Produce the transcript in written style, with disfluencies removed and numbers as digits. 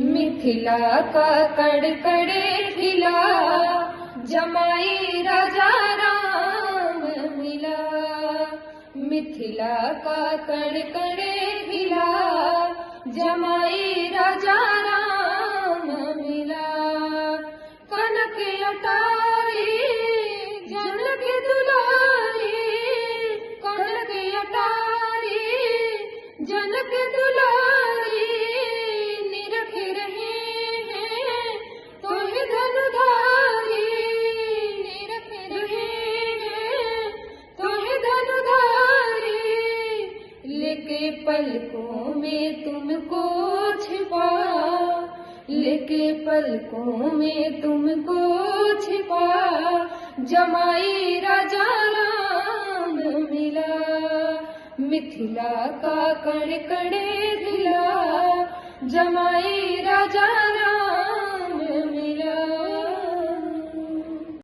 मिथिला का कड़कड़े खिला, जमाई राजा राम मिला। मिथिला का कड़कड़े खिला, जमाई राजा राम मिला। कनक अटारी जनक दुलारी, कनक अटारी जनक दुलारी, निरख रहे हैं तोहि धनुधारी, निरख रहे हैं तोहि धनुधारी। लेके पलकों में तुमको छिपा, लेके पलकों में तुमको छिपा, जमाई राजा राम मिला। मिथिला का कड़कड़े खिला, जमाई राजा